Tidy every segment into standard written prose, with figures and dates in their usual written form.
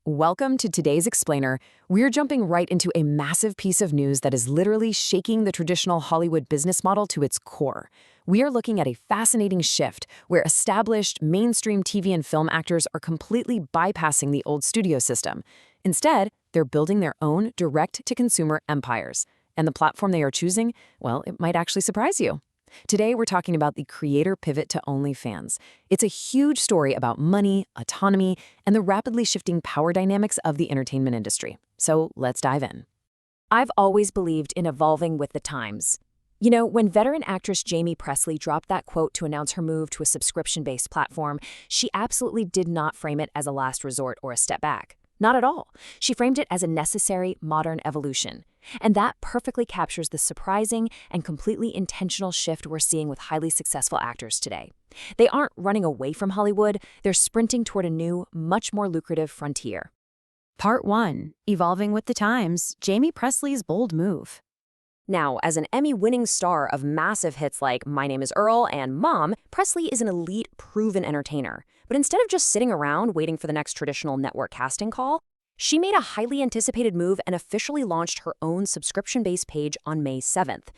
Welcome to today's explainer. We're jumping right into a massive piece of news that is literally shaking the traditional Hollywood business model to its core. We are looking at a fascinating shift where established mainstream TV and film actors are completely bypassing the old studio system. Instead, they're building their own direct-to-consumer empires. And the platform they are choosing, well, it might actually surprise you. Today, we're talking about the creator pivot to OnlyFans. It's a huge story about money, autonomy, and the rapidly shifting power dynamics of the entertainment industry. So let's dive in. I've always believed in evolving with the times. You know, when veteran actress Jaime Pressly dropped that quote to announce her move to a subscription-based platform, she absolutely did not frame it as a last resort or a step back. Not at all. She framed it as a necessary, modern evolution. And that perfectly captures the surprising and completely intentional shift we're seeing with highly successful actors today. They aren't running away from Hollywood, they're sprinting toward a new, much more lucrative frontier. Part 1. Evolving with the Times, Jaime Pressly's bold move. Now, as an Emmy-winning star of massive hits like My Name Is Earl and Mom, Pressly is an elite, proven entertainer. But instead of just sitting around waiting for the next traditional network casting call, she made a highly anticipated move and officially launched her own subscription-based page on May 7th.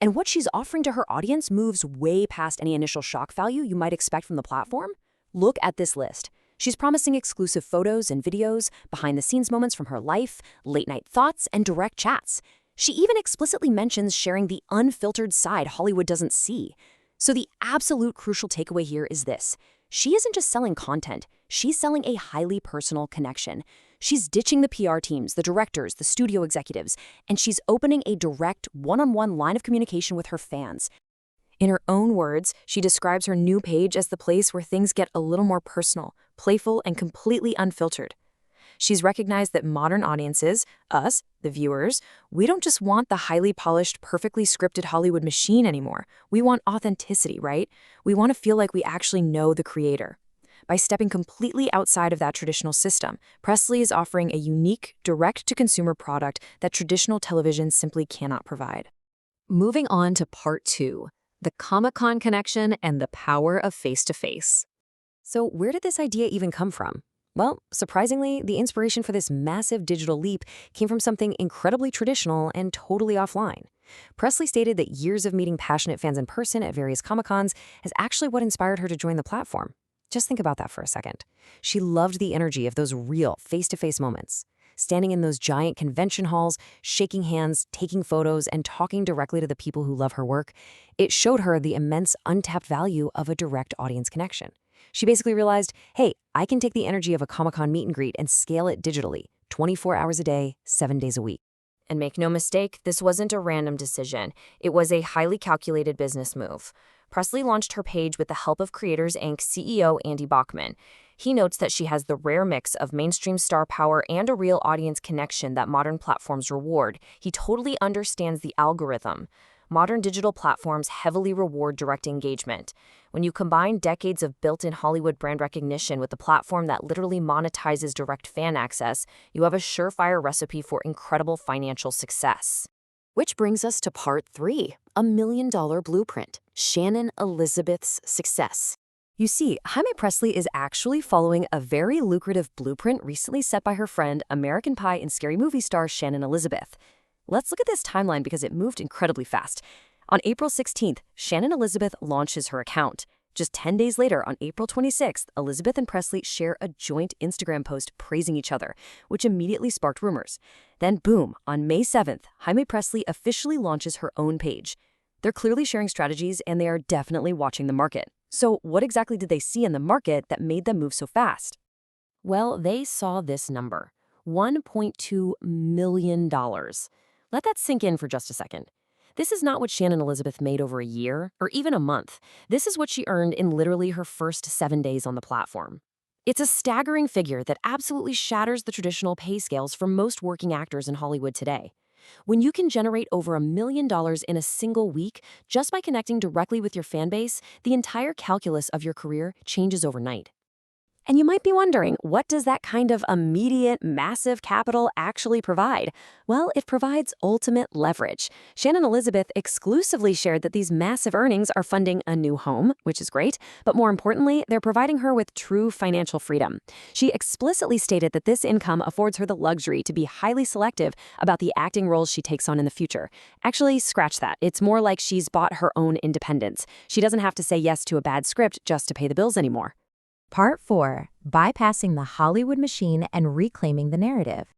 And what she's offering to her audience moves way past any initial shock value you might expect from the platform. Look at this list. She's promising exclusive photos and videos, behind-the-scenes moments from her life, late-night thoughts, and direct chats. She even explicitly mentions sharing the unfiltered side Hollywood doesn't see. So the absolute crucial takeaway here is this. She isn't just selling content, she's selling a highly personal connection. She's ditching the PR teams, the directors, the studio executives, and she's opening a direct, one-on-one line of communication with her fans. In her own words, she describes her new page as the place where things get a little more personal, playful, and completely unfiltered. She's recognized that modern audiences, us, the viewers, we don't just want the highly polished, perfectly scripted Hollywood machine anymore. We want authenticity, right? We want to feel like we actually know the creator. By stepping completely outside of that traditional system, Pressly is offering a unique, direct-to-consumer product that traditional television simply cannot provide. Moving on to Part 2, the Comic-Con connection and the power of face-to-face. So where did this idea even come from? Well, surprisingly, the inspiration for this massive digital leap came from something incredibly traditional and totally offline. Pressly stated that years of meeting passionate fans in person at various Comic-Cons is actually what inspired her to join the platform. Just think about that for a second. She loved the energy of those real, face-to-face moments. Standing in those giant convention halls, shaking hands, taking photos, and talking directly to the people who love her work, it showed her the immense untapped value of a direct audience connection. She basically realized, hey, I can take the energy of a Comic-Con meet and greet and scale it digitally, 24 hours a day, 7 days a week. And make no mistake, this wasn't a random decision. It was a highly calculated business move. Pressly launched her page with the help of Creators Inc. CEO Andy Bachman. He notes that she has the rare mix of mainstream star power and a real audience connection that modern platforms reward. He totally understands the algorithm. Modern digital platforms heavily reward direct engagement. When you combine decades of built-in Hollywood brand recognition with a platform that literally monetizes direct fan access, you have a surefire recipe for incredible financial success. Which brings us to Part 3, a $1 million blueprint, Shannon Elizabeth's success. You see, Jaime Pressly is actually following a very lucrative blueprint recently set by her friend, American Pie and Scary Movie star Shannon Elizabeth. Let's look at this timeline because it moved incredibly fast. On April 16th, Shannon Elizabeth launches her account. Just 10 days later, on April 26th, Elizabeth and Pressly share a joint Instagram post praising each other, which immediately sparked rumors. Then boom, on May 7th, Jaime Pressly officially launches her own page. They're clearly sharing strategies and they are definitely watching the market. So what exactly did they see in the market that made them move so fast? Well, they saw this number, $1.2 million. Let that sink in for just a second. This is not what Shannon Elizabeth made over a year or even a month. This is what she earned in literally her first 7 days on the platform. It's a staggering figure that absolutely shatters the traditional pay scales for most working actors in Hollywood today. When you can generate over $1 million in a single week just by connecting directly with your fan base, the entire calculus of your career changes overnight. And you might be wondering, what does that kind of immediate, massive capital actually provide? Well, it provides ultimate leverage. Shannon Elizabeth exclusively shared that these massive earnings are funding a new home, which is great, but more importantly, they're providing her with true financial freedom. She explicitly stated that this income affords her the luxury to be highly selective about the acting roles she takes on in the future. Actually, scratch that. It's more like she's bought her own independence. She doesn't have to say yes to a bad script just to pay the bills anymore. Part 4. Bypassing the Hollywood machine and reclaiming the narrative.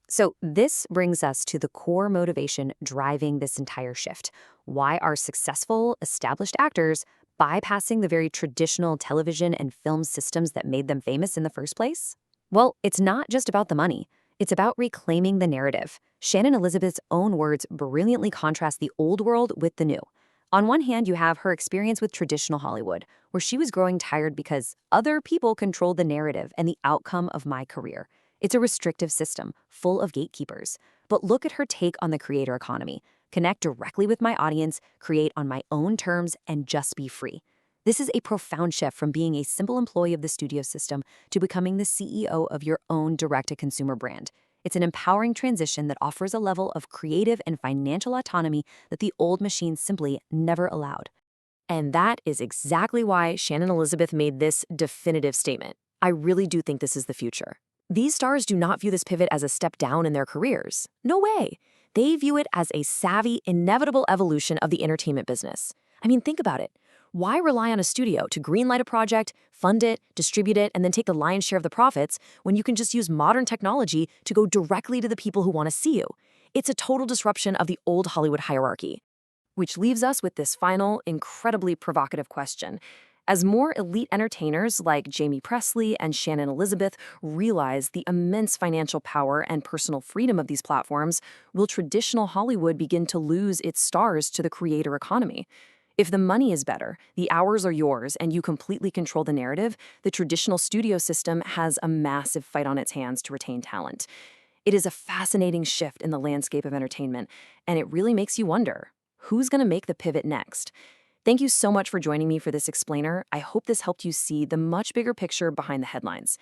So this brings us to the core motivation driving this entire shift. Why are successful, established actors bypassing the very traditional television and film systems that made them famous in the first place? Well, it's not just about the money. It's about reclaiming the narrative. Shannon Elizabeth's own words brilliantly contrast the old world with the new. On one hand, you have her experience with traditional Hollywood, where she was growing tired because other people controlled the narrative and the outcome of my career. It's a restrictive system, full of gatekeepers. But look at her take on the creator economy. Connect directly with my audience, create on my own terms, and just be free. This is a profound shift from being a simple employee of the studio system to becoming the CEO of your own direct-to-consumer brand. It's an empowering transition that offers a level of creative and financial autonomy that the old machine simply never allowed. And that is exactly why Shannon Elizabeth made this definitive statement. I really do think this is the future. These stars do not view this pivot as a step down in their careers. No way. They view it as a savvy, inevitable evolution of the entertainment business. I mean, think about it. Why rely on a studio to greenlight a project, fund it, distribute it, and then take the lion's share of the profits when you can just use modern technology to go directly to the people who want to see you? It's a total disruption of the old Hollywood hierarchy. Which leaves us with this final, incredibly provocative question. As more elite entertainers like Jaime Pressly and Shannon Elizabeth realize the immense financial power and personal freedom of these platforms, will traditional Hollywood begin to lose its stars to the creator economy? If the money is better, the hours are yours, and you completely control the narrative, the traditional studio system has a massive fight on its hands to retain talent. It is a fascinating shift in the landscape of entertainment, and it really makes you wonder, who's going to make the pivot next? Thank you so much for joining me for this explainer. I hope this helped you see the much bigger picture behind the headlines.